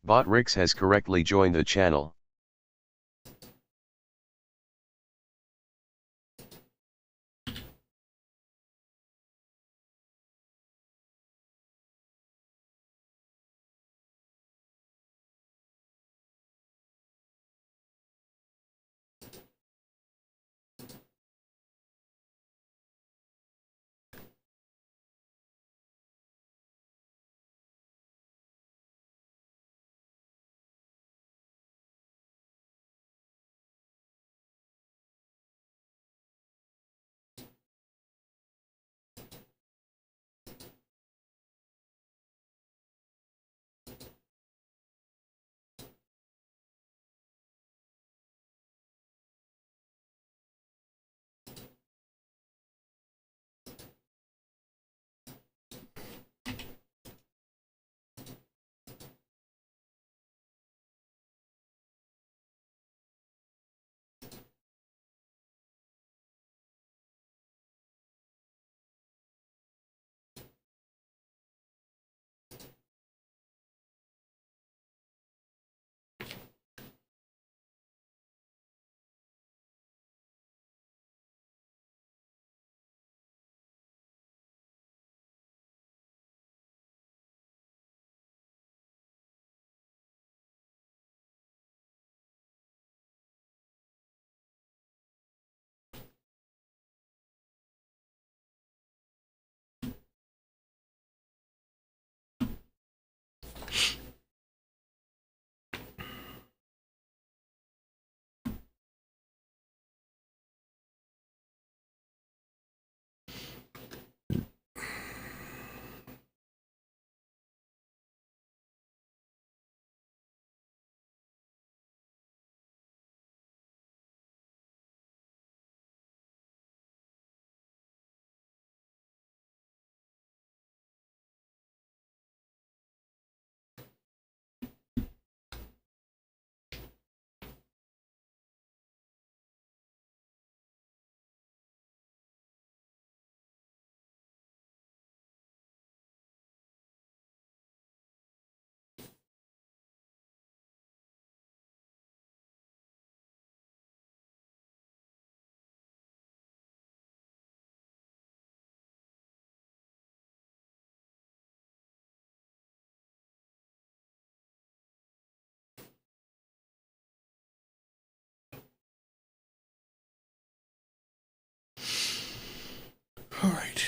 Bot Rix has correctly joined the channel. All right.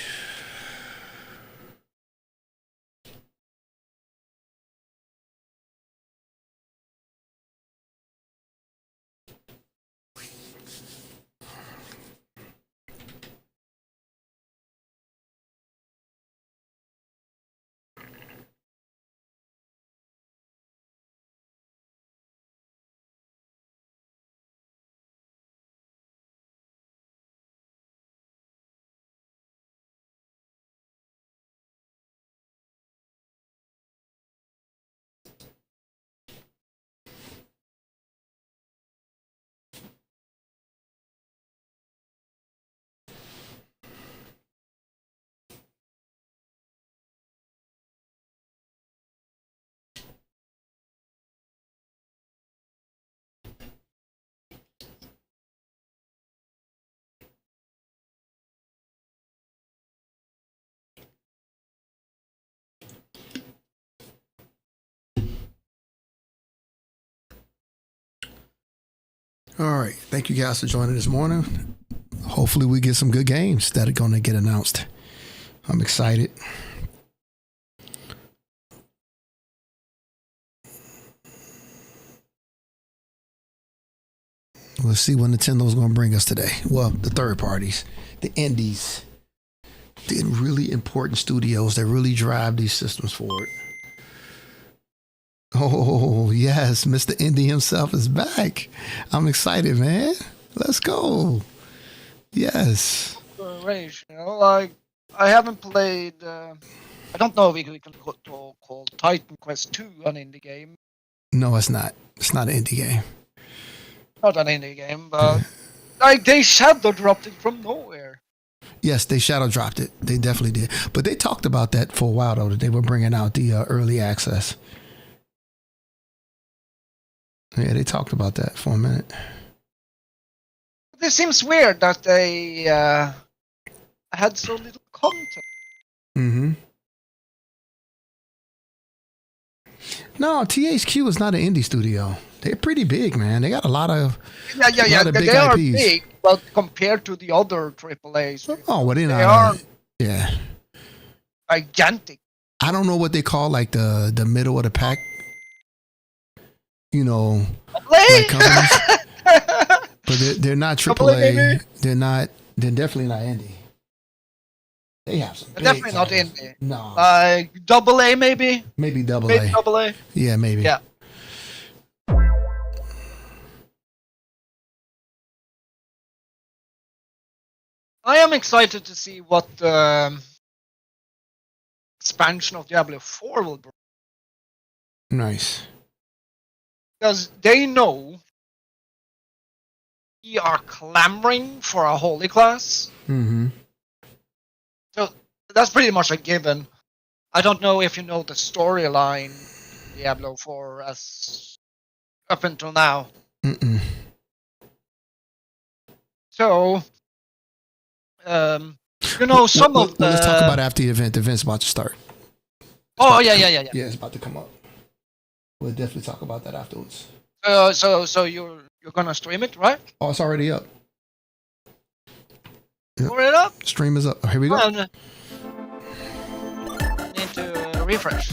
All right. Thank you guys for joining this morning. Hopefully we get some good games that are going to get announced. I'm excited. Let's see what Nintendo's going to bring us today. Well, the third parties, the indies, the really important studios that really drive these systems forward. Oh, yes, Mr. Indie himself is back. I'm excited, man. Let's go. Yes. Rage, like I haven't played. I don't know if we can call Titan Quest 2 an indie game. No, it's not. It's not an indie game. Not an indie game, but like they shadow dropped it from nowhere. Yes, they shadow dropped it. They definitely did. But they talked about that for a while, though, that they were bringing out the early access. Yeah, they talked about that for a minute. It seems weird that they had so little content. Mm-hmm. No, THQ is not an indie studio. They're pretty big, man. They got a lot of Yeah. of big They are IPs. big, but compared to the other AAAs, Oh, well, they not. are Yeah. gigantic. I don't know what they call like the middle of the pack. You know, like companies, but they're not AAA. They're definitely not indie. They have some. Definitely not titles. indie. No. AA maybe. Maybe double Maybe A. double A. Yeah, maybe. Yeah. I am excited to see what expansion of Diablo 4 will bring. Nice. Because they know we are clamoring for a holy class. Mm-hmm. So that's pretty much a given. I don't know if you know the storyline in Diablo 4 as up until now. Mm-mm. So, you know, some of the... Let's talk about after the event. The event's about to start. Yeah. Yeah, it's about to come up. We'll definitely talk about that afterwards. So you're gonna stream it, right? Oh, it's already up. Yep. Pour it up? Stream is up. Here we go. I need to refresh.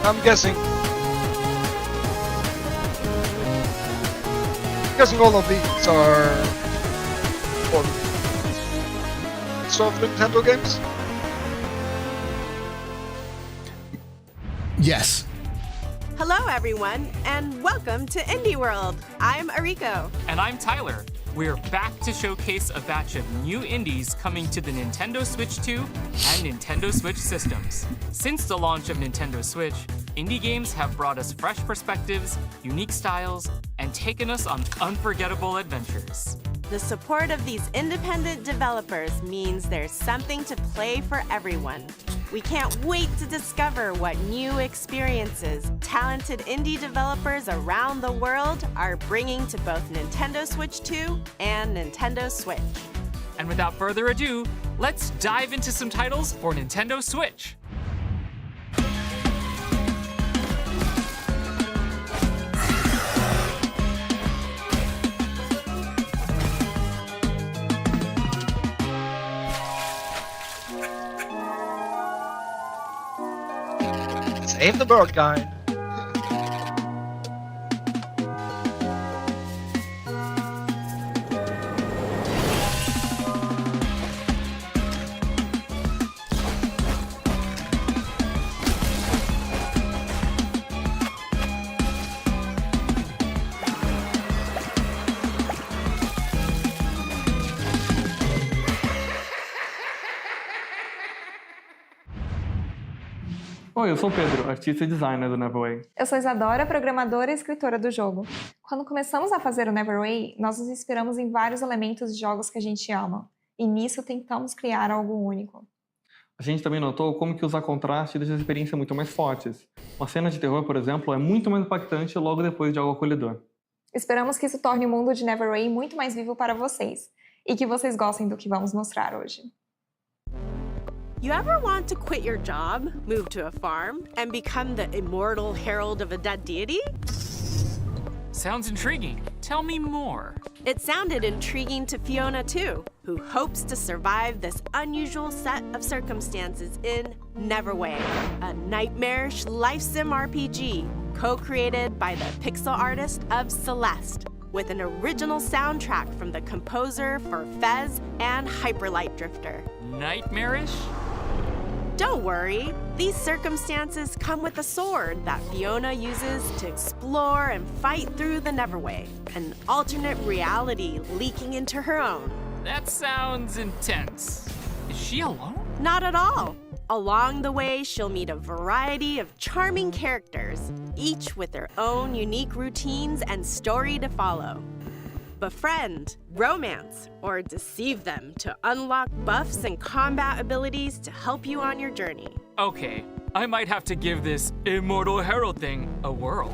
I'm guessing all of these are soft Nintendo games. Yes. Hello, everyone, and welcome to Indie World. I'm Ariko. And I'm Tyler. We're back to showcase a batch of new indies coming to the Nintendo Switch 2 and Nintendo Switch systems. Since the launch of Nintendo Switch, indie games have brought us fresh perspectives, unique styles, and taken us on unforgettable adventures. The support of these independent developers means there's something to play for everyone. We can't wait to discover what new experiences talented indie developers around the world are bringing to both Nintendo Switch 2 and Nintendo Switch. And without further ado, let's dive into some titles for Nintendo Switch. Save the bird guide. Oi, eu sou o Pedro, artista e designer do Neverway. Eu sou Isadora, programadora e escritora do jogo. Quando começamos a fazer o Neverway, nós nos inspiramos em vários elementos de jogos que a gente ama, e nisso tentamos criar algo único. A gente também notou como que usar contraste deixa as experiências muito mais fortes. Uma cena de terror, por exemplo, é muito mais impactante logo depois de algo acolhedor. Esperamos que isso torne o mundo de Neverway muito mais vivo para vocês, e que vocês gostem do que vamos mostrar hoje. You ever want to quit your job, move to a farm, and become the immortal herald of a dead deity? Sounds intriguing. Tell me more. It sounded intriguing to Fiona too, who hopes to survive this unusual set of circumstances in Neverway, a nightmarish life sim RPG co-created by the pixel artist of Celeste, with an original soundtrack from the composer for Fez and Hyperlight Drifter. nightmarish? Don't worry, these circumstances come with a sword that Fiona uses to explore and fight through the Neverway, an alternate reality leaking into her own. That sounds intense. Is she alone? Not at all. Along the way, she'll meet a variety of charming characters, each with their own unique routines and story to follow. Befriend, romance, or deceive them to unlock buffs and combat abilities to help you on your journey. Okay, I might have to give this Immortal Herald thing a whirl.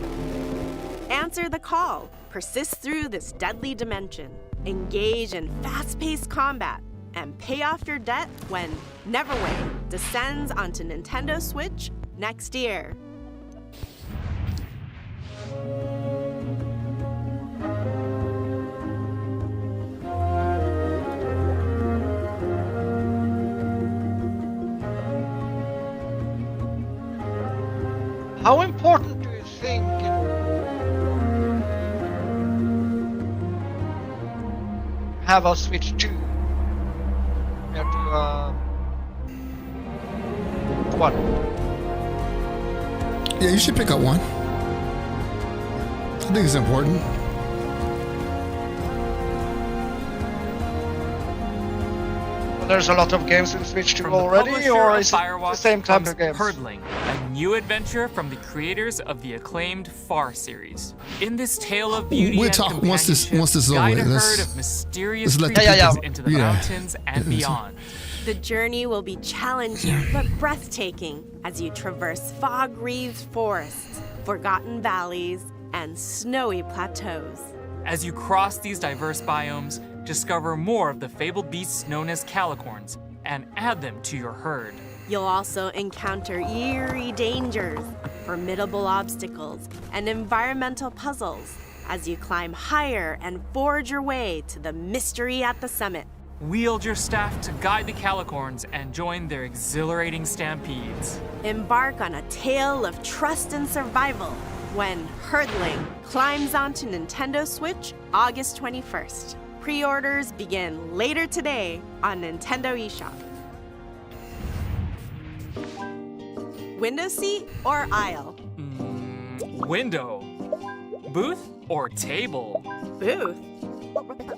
Answer the call, persist through this deadly dimension, engage in fast-paced combat, and pay off your debt when Neverway descends onto Nintendo Switch next year. How important do you think have a Switch 2 compared to one? Yeah, you should pick up one. I think it's important. There's a lot of games in Switch 2 From the already, publisher or of is it the Firewatch same type comes of games? Herdling, a new adventure from the creators of the acclaimed Far series. In this tale of beauty We'll and talk once this companionship, is over guide with. a Let's- herd of mysterious let's let the creatures people- into the Yeah. mountains and beyond. The journey will be challenging but breathtaking as you traverse fog-wreathed forests, forgotten valleys, and snowy plateaus. As you cross these diverse biomes, discover more of the fabled beasts known as calicorns and add them to your herd. You'll also encounter eerie dangers, formidable obstacles, and environmental puzzles as you climb higher and forge your way to the mystery at the summit. Wield your staff to guide the calicorns and join their exhilarating stampedes. Embark on a tale of trust and survival when Herdling climbs onto Nintendo Switch August 21st. Pre-orders begin later today on Nintendo eShop. Window seat or aisle? Window. Booth or table? Booth.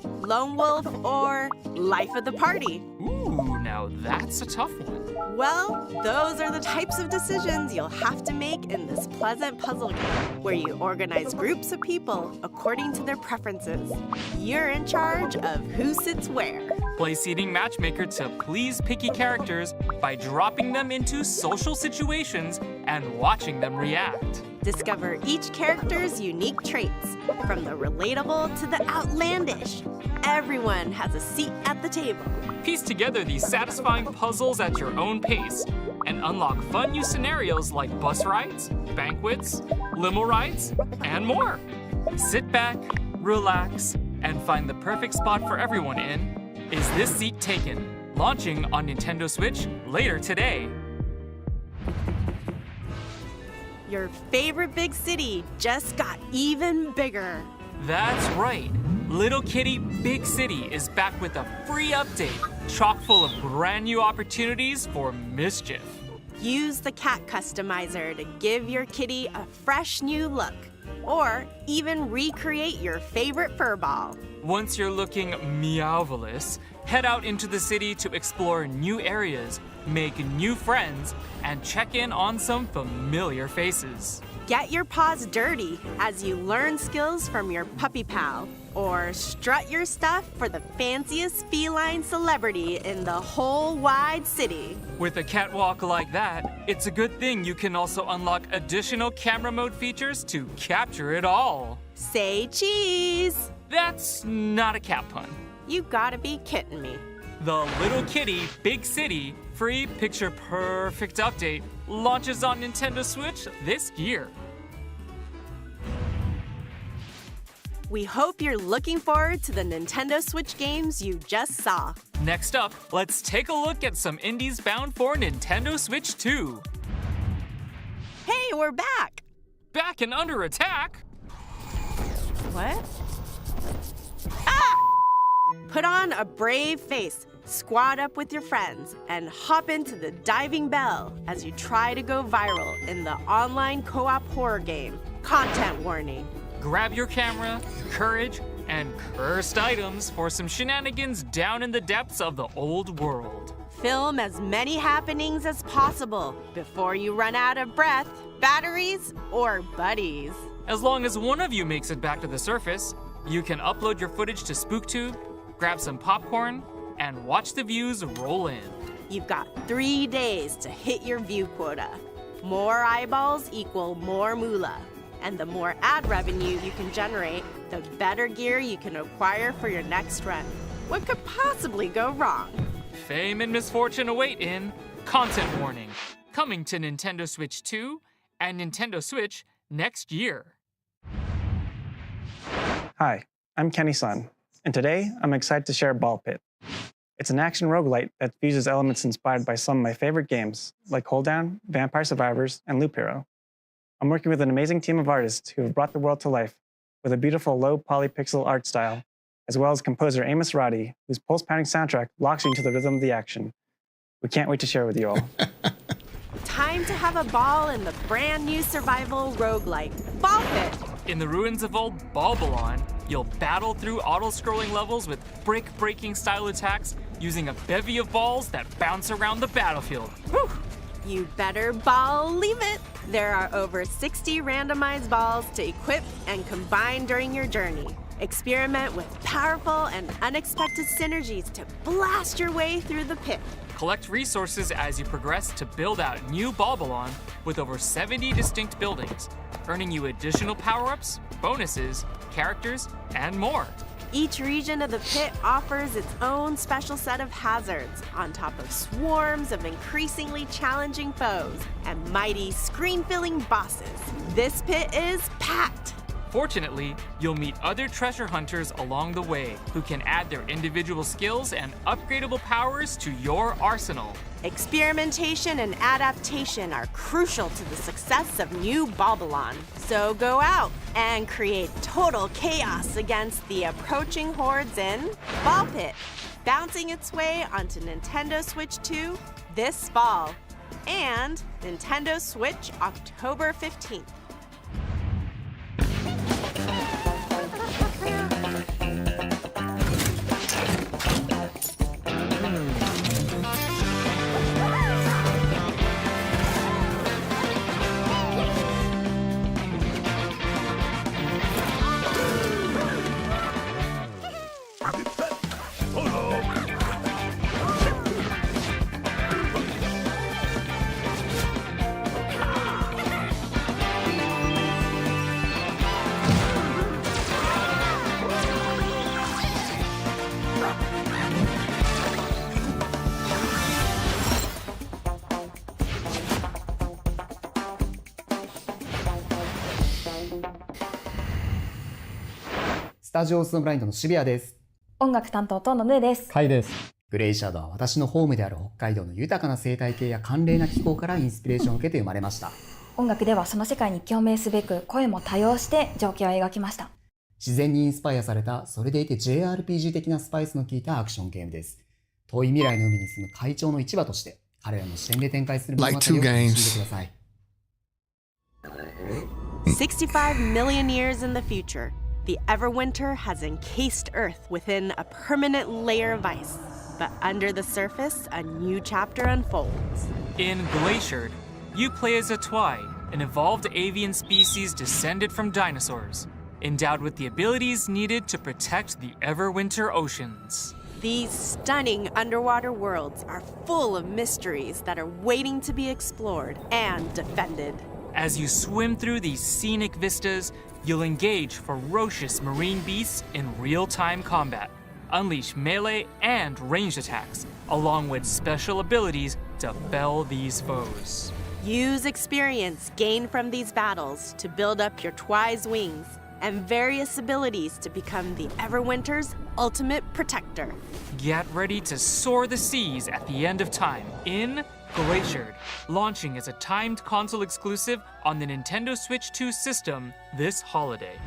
Lone wolf or life of the party? Ooh, now that's a tough one. Well, those are the types of decisions you'll have to make in this pleasant puzzle game, where you organize groups of people according to their preferences. You're in charge of who sits where. Play seating matchmaker to please picky characters by dropping them into social situations and watching them react. Discover each character's unique traits, from the relatable to the outlandish. Everyone has a seat at the table. Piece together these satisfying puzzles at your own pace and unlock fun new scenarios like bus rides, banquets, limo rides, and more. Sit back, relax, and find the perfect spot for everyone in Is This Seat Taken? Launching on Nintendo Switch later today. Your favorite big city just got even bigger. That's right. Little Kitty Big City is back with a free update, chock full of brand new opportunities for mischief. Use the cat customizer to give your kitty a fresh new look, or even recreate your favorite fur ball. Once you're looking meowvelous, head out into the city to explore new areas, make new friends, and check in on some familiar faces. Get your paws dirty as you learn skills from your puppy pal, or strut your stuff for the fanciest feline celebrity in the whole wide city. With a catwalk like that, it's a good thing you can also unlock additional camera mode features to capture it all. Say cheese! That's not a cat pun. You gotta be kidding me. The Little Kitty Big City free picture perfect update launches on Nintendo Switch this year. We hope you're looking forward to the Nintendo Switch games you just saw. Next up, let's take a look at some indies bound for Nintendo Switch 2. Hey, we're back! Back and under attack? What? Ah! Put on a brave face, squad up with your friends, and hop into the diving bell as you try to go viral in the online co-op horror game. Content warning. Grab your camera, courage, and cursed items for some shenanigans down in the depths of the old world. Film as many happenings as possible before you run out of breath, batteries, or buddies. As long as one of you makes it back to the surface, you can upload your footage to SpookTube, grab some popcorn, and watch the views roll in. You've got 3 days to hit your view quota. More eyeballs equal more moolah. And the more ad revenue you can generate, the better gear you can acquire for your next run. What could possibly go wrong? Fame and misfortune await in Content Warning, coming to Nintendo Switch 2 and Nintendo Switch next year. Hi, I'm Kenny Sun, and today I'm excited to share Ball Pit. It's an action roguelite that fuses elements inspired by some of my favorite games, like Hold Down, Vampire Survivors, and Loop Hero. I'm working with an amazing team of artists who have brought the world to life with a beautiful low polypixel art style, as well as composer Amos Roddy, whose pulse-pounding soundtrack locks you into the rhythm of the action. We can't wait to share with you all. Time to have a ball in the brand new survival roguelike, Ball Pit. In the ruins of old Balbalon, you'll battle through auto-scrolling levels with brick-breaking style attacks using a bevy of balls that bounce around the battlefield. Whew. You better believe it. There are over 60 randomized balls to equip and combine during your journey. Experiment with powerful and unexpected synergies to blast your way through the pit. Collect resources as you progress to build out new Balbalon with over 70 distinct buildings, earning you additional power-ups, bonuses, characters, and more. Each region of the pit offers its own special set of hazards, on top of swarms of increasingly challenging foes and mighty screen-filling bosses. This pit is packed. Fortunately, you'll meet other treasure hunters along the way who can add their individual skills and upgradable powers to your arsenal. Experimentation and adaptation are crucial to the success of new Balbalon. So go out and create total chaos against the approaching hordes in Ball Pit, bouncing its way onto Nintendo Switch 2 this fall, and Nintendo Switch October 15th.スタジオスノブラインドの渋谷です。音楽担当とのヌーです。カイです。グレイシャドウは私のホームである北海道の豊かな生態系や寒冷な気候からインスピレーションを受けて生まれました。音楽ではその世界に共鳴すべく声も多用して情景を描きました。自然にインスパイアされた、それでいて JRPG 的なスパイスの効いたアクションゲームです。遠い未来の海に住む怪鳥の市場として、彼らの視点で展開する物語を楽しんでください。65 million years in the future, the Everwinter has encased Earth within a permanent layer of ice. But under the surface, a new chapter unfolds. In Glaciered, you play as a Twi, an evolved avian species descended from dinosaurs, endowed with the abilities needed to protect the Everwinter oceans. These stunning underwater worlds are full of mysteries that are waiting to be explored and defended. As you swim through these scenic vistas, you'll engage ferocious marine beasts in real-time combat, unleash melee and ranged attacks, along with special abilities to fell these foes. Use experience gained from these battles to build up your Twi's wings and various abilities to become the Everwinter's ultimate protector. Get ready to soar the seas at the end of time in Glaciered, launching as a timed console exclusive on the Nintendo Switch 2 system this holiday.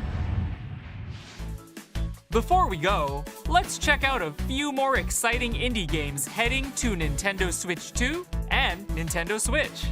Before we go, let's check out a few more exciting indie games heading to Nintendo Switch 2 and Nintendo Switch.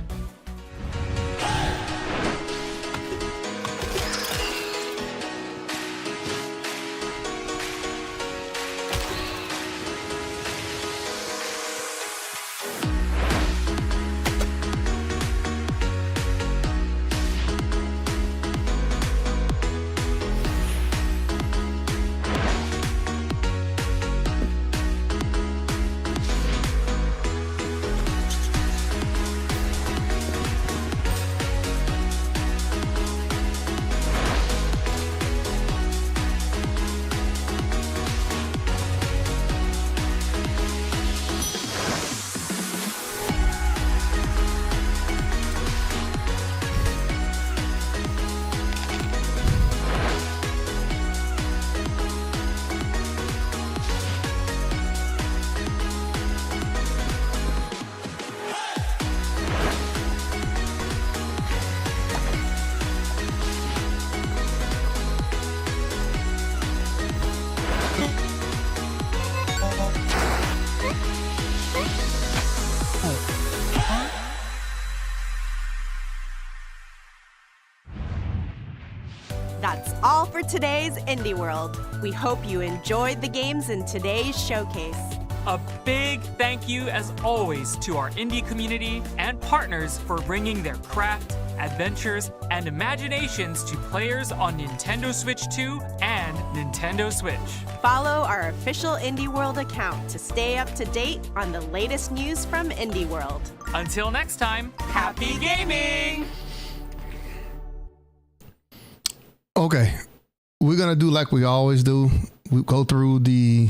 That's all for today's Indie World. We hope you enjoyed the games in today's showcase. A big thank you, as always, to our indie community and partners for bringing their craft, adventures, and imaginations to players on Nintendo Switch 2 and Nintendo Switch. Follow our official Indie World account to stay up to date on the latest news from Indie World. Until next time, happy gaming! Okay, we're gonna do like we always do. We go through the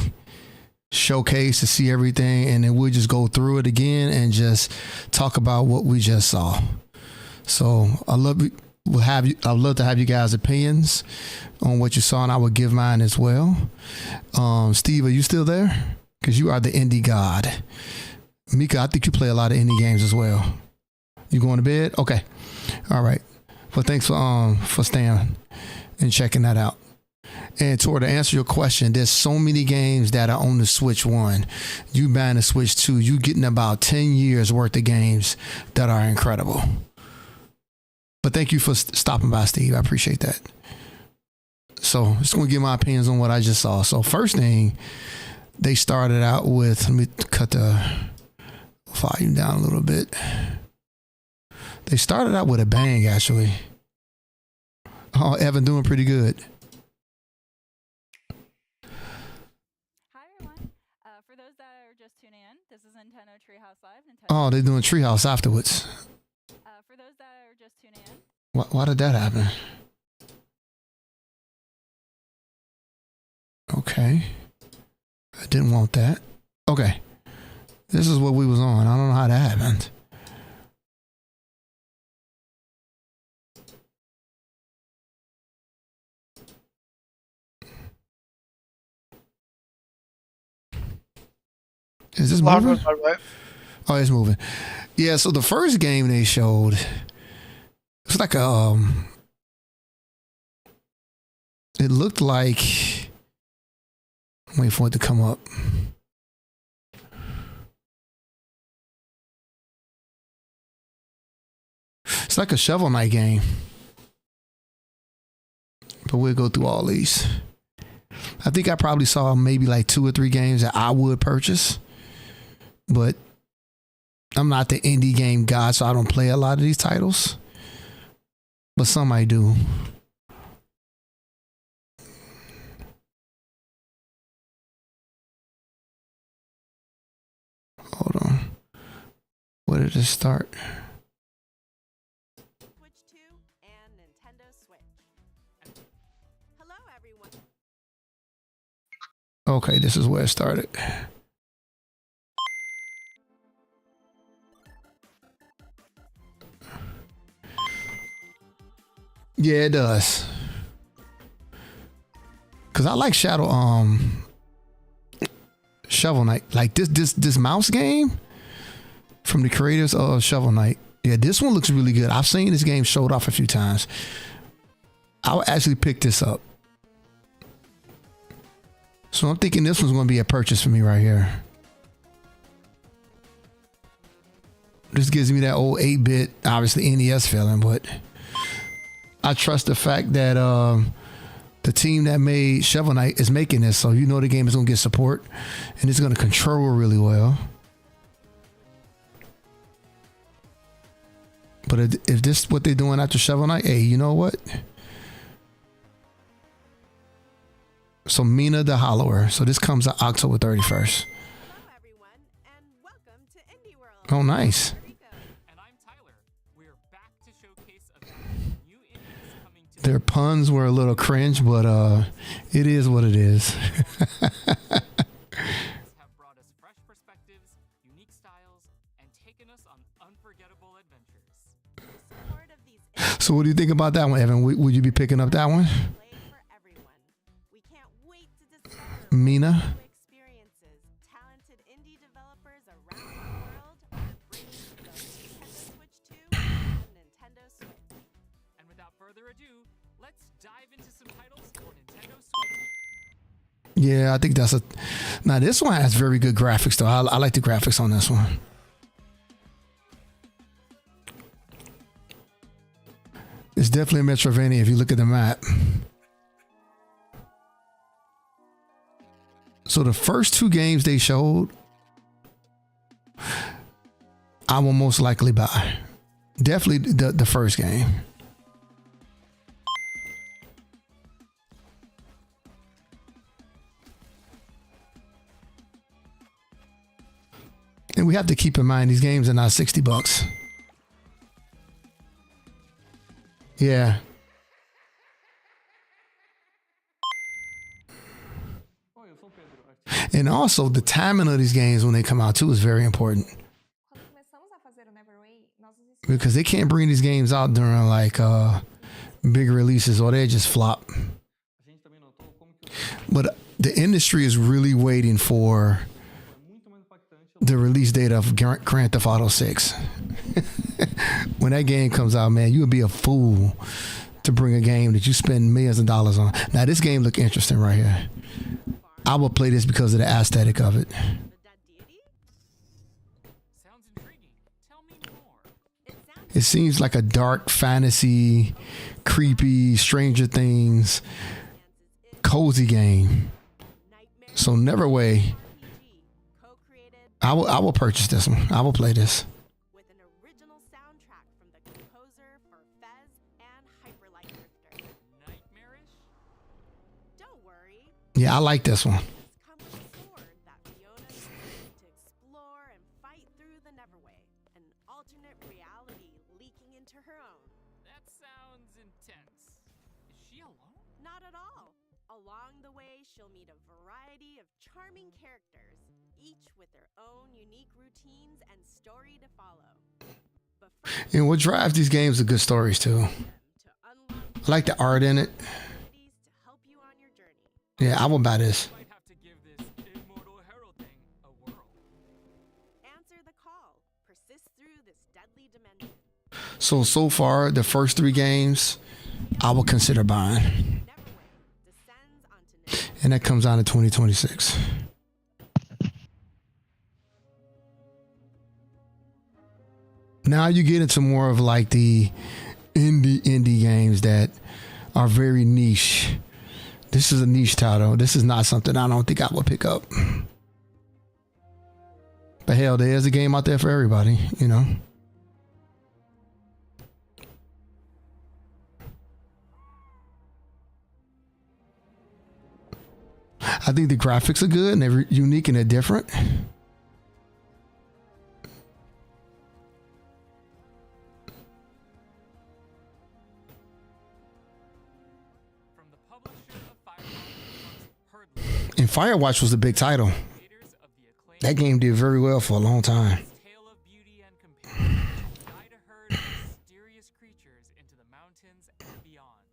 showcase to see everything, and then we'll just go through it again and just talk about what we just saw. So I'd love to have you guys' opinions on what you saw, and I will give mine as well. Steve, are you still there? Because you are the indie god. Mika, I think you play a lot of indie games as well. You going to bed? Okay. All right. Well, thanks for staying and checking that out. And to answer your question, there's so many games that are on the Switch 1. You buying the Switch 2, you getting about 10 years worth of games that are incredible. But thank you for stopping by, Steve. I appreciate that. So just going to give my opinions on what I just saw. So first thing, they started out with, let me cut the volume down a little bit. They started out with a bang, actually. Oh, Evan doing pretty good. Hi, everyone. For those that are just tuning in, this is Nintendo Treehouse Live. Oh, they're doing Treehouse afterwards. For those that are just tuning in. Why did that happen? Okay. I didn't want that. Okay. This is what we was on. I don't know how that happened. Is this moving? Oh, it's moving. Yeah, so the first game they showed, it's like a, it looked like, wait for it to come up. It's like a Shovel Knight game. But we'll go through all these. I think I probably saw maybe like 2 or 3 games that I would purchase. But I'm not the indie game god, so I don't play a lot of these titles. But some I do. Hold on. Where did it start? Switch 2 and Nintendo Switch. Hello, everyone. Okay, this is where it started. Yeah, it does. Cause I like Shovel Knight. Like this mouse game from the creators of Shovel Knight. Yeah, this one looks really good. I've seen this game showed off a few times. I'll actually pick this up. So I'm thinking this one's going to be a purchase for me right here. This gives me that old 8-bit, obviously NES feeling, but I trust the fact that the team that made Shovel Knight is making this, so you know the game is going to get support and it's going to control really well. But if this is what they're doing after Shovel Knight, hey, you know what? So Mina the Hollower. So this comes out October 31st. Hello, everyone, and welcome to Indie World. Oh, nice. And I'm Tyler. We're back to showcase a batch of new indies coming to Their puns were a little cringe, but it is what it is. have brought us fresh perspectives, unique styles, and taken us on unforgettable adventures. Support of these So what do you think about that one, Evan? Would you be picking up that one? play for everyone. We can't wait to discover Mina? new experiences talented indie developers around the world are bringing to both Nintendo Switch 2 and Nintendo Switch. And without further ado, let's dive into some titles for Nintendo Switch. Yeah, I think that's a... Now, this one has very good graphics, though. I like the graphics on this one. It's definitely a Metrovania if you look at the map. So the first two games they showed, I will most likely buy. Definitely the first game. And we have to keep in mind these games are not $60. Yeah. And also the timing of these games when they come out too is very important. Quando começamos a fazer o Neverway, nós nos inspiramos Because they can't bring these games out during like big releases or they just flop. But the industry is really waiting for the release date of Grand Theft Auto 6. When that game comes out, man, you would be a fool to bring a game that you spend millions of dollars on. Now, this game look interesting right here. I will play this because of the aesthetic of it. The dead deity? Sounds intriguing. Tell me more. It sounds It seems like a dark fantasy, creepy, Stranger Things, cozy game. nightmare So Neverway, RPG, co-created I will purchase this one. I will play this. with an original soundtrack from the composer for Fez and Hyperlight Drifter. Nightmarish? Don't worry, Yeah, I like this one. these come with a sword that Fiona uses to explore and fight through the Neverway, an alternate reality leaking into her own. That sounds intense. Is she alone? Not at all. Along the way, she'll meet a variety of charming characters, each with their own unique routines and story to follow. But first, And what drives these games are good stories too. to unlock I like the art in it. abilities to help you on your journey. Yeah, I will buy this. Might have to give this immortal herald thing a whirl. Answer the call. Persist through this deadly dimension. So far, the first three games, I will consider buying. Neverway descends onto Nintendo. And that comes out in 2026. Now you get into more of like the indie games that are very niche. This is a niche title. This is not something I don't think I would pick up. But hell, there's a game out there for everybody, you know. I think the graphics are good and they're unique and they're different. From the publisher of Firewatch comes Herdless, And Firewatch was the big title. creators of the acclaimed That game did very well for a long time. tale of beauty and compassion. Guide a herd of mysterious creatures into the mountains and beyond.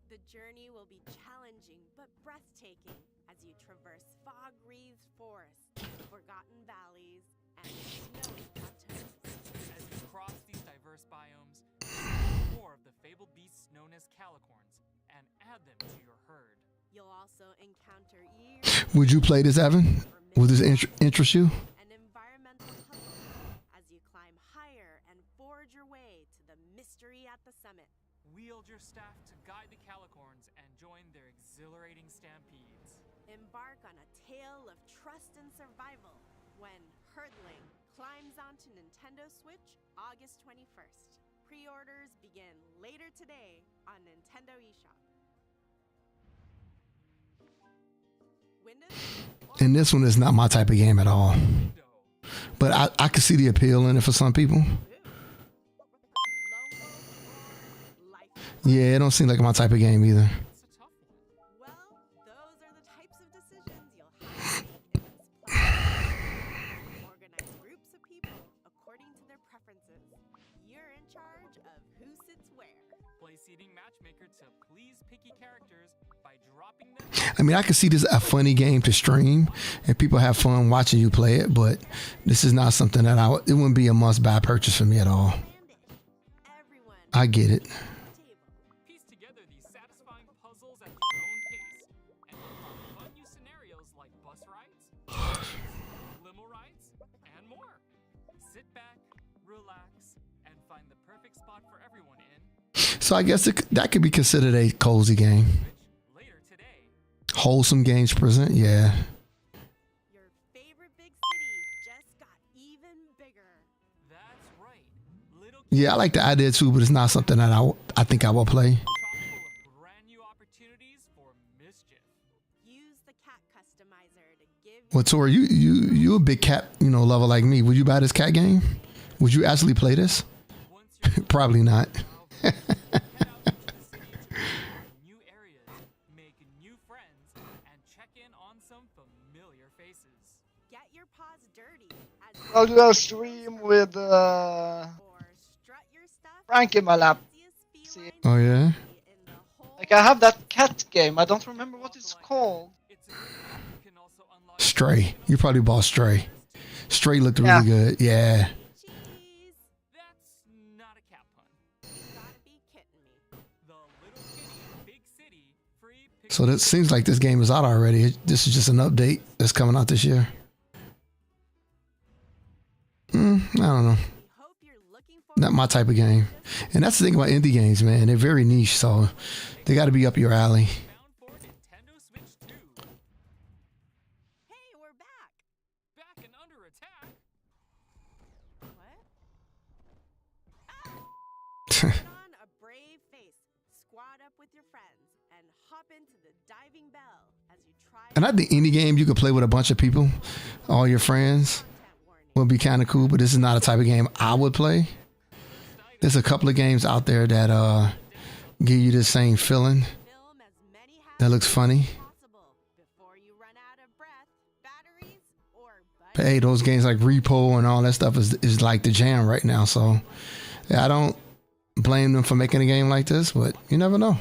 The journey will be challenging but breathtaking as you traverse fog-wreathed forests, forgotten valleys, and snowy plateaus. As you cross these diverse biomes, discover more of the fabled beasts known as calicorns and add them to your herd. You'll also encounter years Would you play this, Evan? Would this interest you? an environmental puzzle as you climb higher and forge your way to the mystery at the summit. Wield your staff to guide the Calicorns and join their exhilarating stampedes. Embark on a tale of trust and survival when Hurdling climbs onto Nintendo Switch August 21st. Pre-orders begin later today on Nintendo eShop. Windows And this one is not my type of game at all. But I could see the appeal in it for some people. Yeah, it don't seem like my type of game either. Well, those are the types of decisions you'll have to make in this place. Organize groups of people according to their preferences. You're in charge of who sits where. Play seating matchmaker to please picky characters by dropping them. I mean, I could see this a funny game to stream and people have fun watching you play it, but this is not something that it wouldn't be a must-buy purchase for me at all. I get it. Piece together these satisfying puzzles at your own pace and fun new scenarios like bus rides, limo rides, and more. Sit back, relax, and find the perfect spot for everyone in. So I guess that could be considered a cozy game. Later today. Wholesome games present, yeah. Your favorite big city just got even bigger. That's right. Little Yeah, I like the idea too, but it's not something that I think I will play. chock full of brand new opportunities for mischief. Use the cat customizer to give Well, Tori, you a big cat, lover like me. Would you buy this cat game? Would you actually play this? Probably not. Head out into the city to explore new areas, make new friends, and check in on some familiar faces. get your paws dirty as I'll do a stream with or strut your stuff. Frank in my lap. Fanciest See. feline Oh yeah. in the whole Like I have that cat game. I don't remember what it's called. It's a game you can also unlock Stray. You probably bought Stray. Stray looked really Yeah. good. Yeah. cheese. That's not a cat pun. Gotta be kidding me. The Little Kitty Big City free pick So it seems like this game is out already. This is just an update that's coming out this year. I don't know. We hope you're looking forward Not my type of game. And that's the thing about indie games, man. They're very niche, so they got to be up your alley. bound for Nintendo Switch 2. Hey, we're back. Back and under attack. What? Put on a brave face, squad up with your friends, and hop into the diving bell as you try And I think indie game you could play with a bunch of people, all your friends, content warning. would be kind of cool. But this is not a type of game I would play. There's a couple of games out there that give you the same feeling. Film as many That looks funny. as possible before you run out of breath, batteries, or But hey, those games like Repo and all that stuff is like the jam right now. So yeah, I don't blame them for making a game like this, but you never know.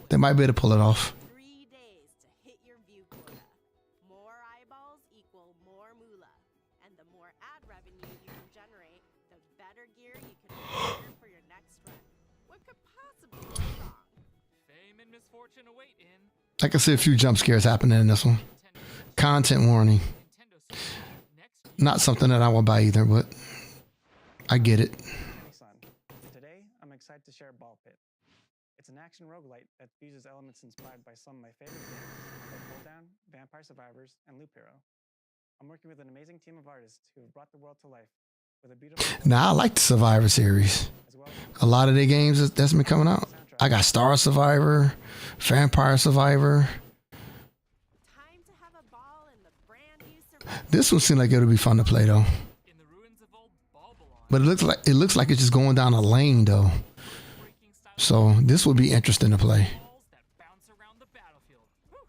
They might be able to pull it off. 3 days to hit your view quota. More eyeballs equal more moolah. And the more ad revenue you can generate, the better gear you can acquire for your next run. What could possibly go wrong? Fame and misfortune await in I can see a few jump scares happening in this one. Nintendo Content warning. Nintendo Switch next year. Not something that I would buy either, but I get it. Son. Today, I'm excited to share Ball Pit. It's an action roguelite that fuses elements inspired by some of my favorite games, like Hold Down, Vampire Survivors, and Loop Hero. I'm working with an amazing team of artists who have brought the world to life with a beautiful Now I like the Survivor series. as well as A lot of their games that's been coming out. I got Star Survivor, Vampire Survivor. Time to have a ball in the brand new survival. This one seemed like it would be fun to play though. In the ruins of old Balbalon. But it looks like it's just going down a lane though. Breaking style So this would be interesting to play. balls that bounce around the battlefield. Whew.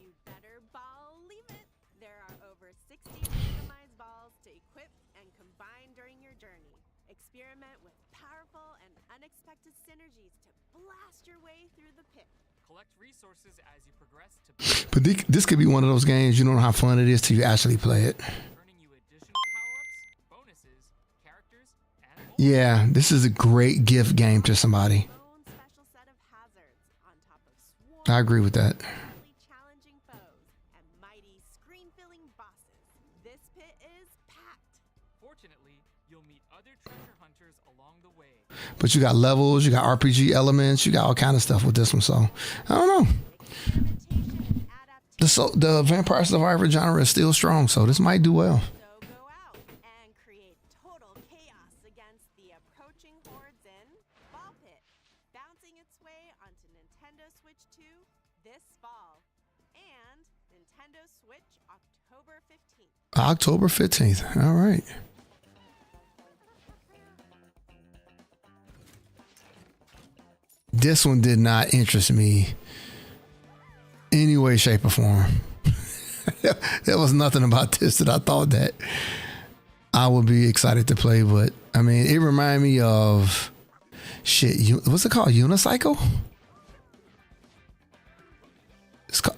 You better believe it. There are over 60 randomized balls to equip and combine during your journey. Experiment with powerful and unexpected synergies to blast your way through the pit. Collect resources as you progress to But this could be one of those games you don't know how fun it is till you actually play it. earning you additional power-ups, bonuses, characters, and more. Yeah, this is a great gift game to somebody. Own special set of hazards on top of swarms I agree with that. of deadly Fortunately, you'll meet other treasure hunters along the way. But you got levels, you got RPG elements, you got all kind of stuff with this one. So I don't know. The Vampire Survivor genre is still strong, so this might do well. So go out and create total chaos against the approaching hordes in Ball Pit, bouncing its way onto Nintendo Switch 2 this fall, and Nintendo Switch October 15th. October 15th. All right. This one did not interest me any way, shape, or form. There was nothing about this that I thought that I would be excited to play, but I mean, it reminded me of shit. What's it called? Unicycle?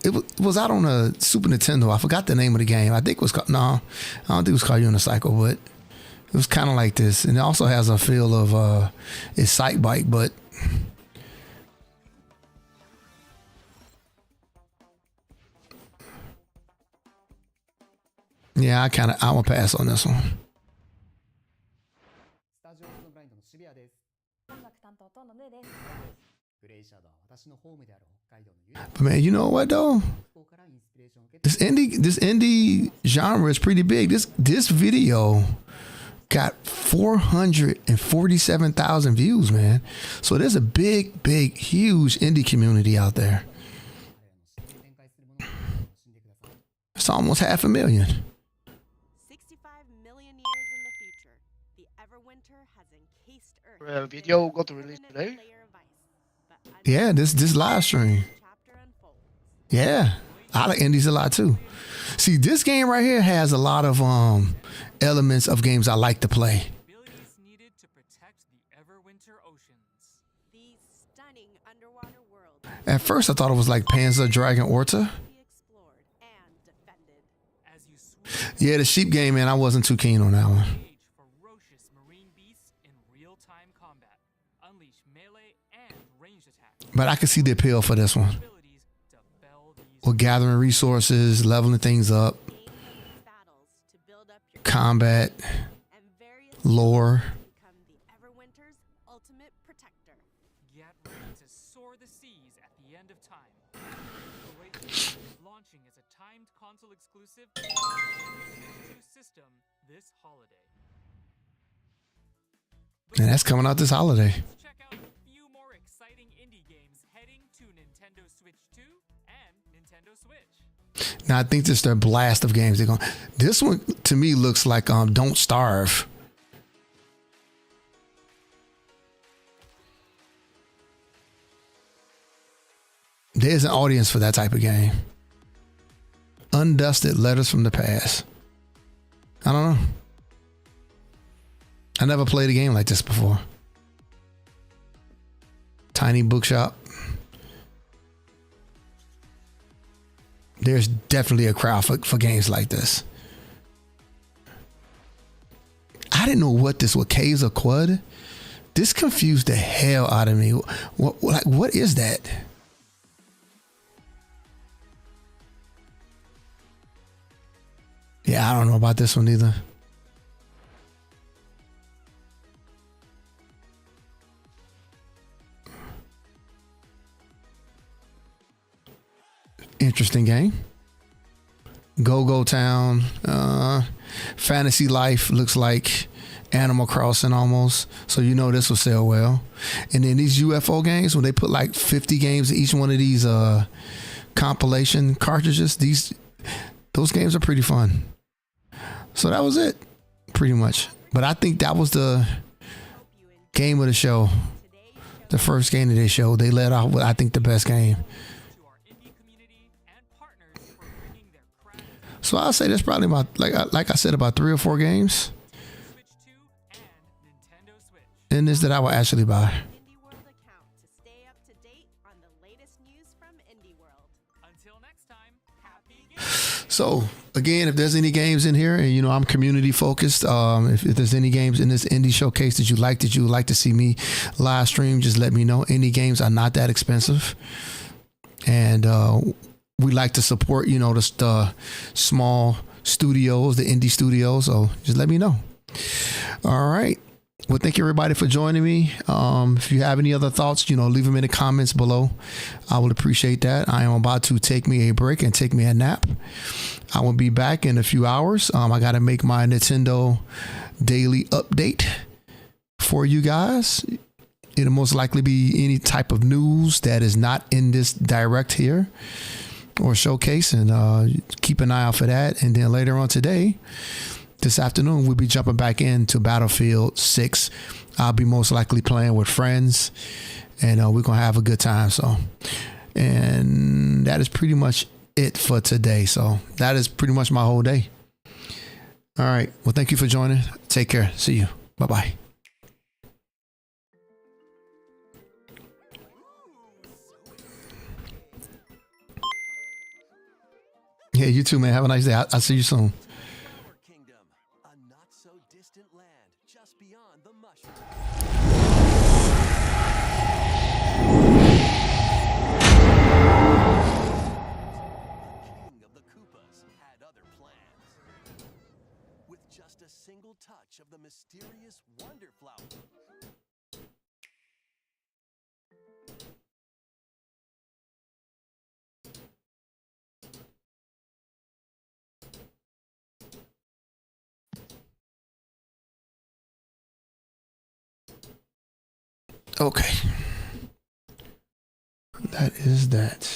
It was out on a Super Nintendo. I forgot the name of the game. I think it was called, no, I don't think it was called Unicycle, but it was kind of like this. And it also has a feel of it's Sight Bike, but yeah, I will pass on this one. スタジオのブラインドの渋谷です。音楽担当とのムーです。グレイシャドウは私のホームである北海道の But man, you know what though? This indie genre is pretty big. This video got 447,000 views, man. So there's a big, huge indie community out there. It's almost 500,000. 65 million years in the future, the Everwinter has encased Earth. Video got released today. Yeah, this live stream. Yeah, I like indies a lot too. See, this game right here has a lot of elements of games I like to play. Abilities needed to protect the Everwinter oceans. These stunning underwater worlds At first, I thought it was like Panzer Dragon Orta. be explored and defended. As you swim, Yeah, the sheep game, man, I wasn't too keen on that one. engage ferocious marine beasts in real-time combat. Unleash melee and ranged attacks. But I could see the appeal for this one. Abilities to fell these We're gathering resources, leveling things up, Gain battles to build up your combat, and various lore. become the Everwinter's ultimate protector. Get ready to soar the seas at the end of time. Oasis is launching as a timed console exclusive system this holiday. And that's coming out this holiday. Let's check out a few more exciting indie games heading to Nintendo Switch 2 and Nintendo Switch. Now I think this is their blast of games. They're going. This one to me looks like Don't Starve. There's an audience for that type of game. Undusted Letters from the Past. I don't know. I never played a game like this before. Tiny bookshop. There's definitely a crowd for games like this. I didn't know what this was. Caves of Quad. This confused the hell out of me. What is that? Yeah, I don't know about this one either. Interesting game. Go Town. Fantasy Life looks like Animal Crossing almost. So you know this will sell well. And then these UFO games, when they put like 50 games in each one of these compilation cartridges, those games are pretty fun. So that was it, pretty much. But I think that was the game of the show. The first game of the show. They let off with, I think, the best game. To our indie community and partners for bringing their craft So I'll say there's probably about, like I said, about 3 or 4 games Switch 2 and Nintendo Switch. in this that I will actually buy. Indie World account to stay up to date on the latest news from Indie World. Until next time, happy gaming! So again, if there's any games in here, and you know I'm community focused, if there's any games in this indie showcase that you would like to see me live stream, just let me know. Indie games are not that expensive, and we like to support the small studios, the indie studios. So just let me know. All right. Well, thank you everybody for joining me. If you have any other thoughts, leave them in the comments below. I would appreciate that. I am about to take me a break and take me a nap. I will be back in a few hours. I got to make my Nintendo daily update for you guys. It'll most likely be any type of news that is not in this direct here or showcase, and keep an eye out for that. And then later on today, this afternoon, we'll be jumping back into Battlefield 6. I'll be most likely playing with friends, and we're going to have a good time. And that is pretty much it for today. So that is pretty much my whole day. All right. Well, thank you for joining. Take care. See you. Bye-bye. Yeah, you too, man. Have a nice day. I'll see you soon. Just a single touch of the mysterious wonder flower. Okay. That is that.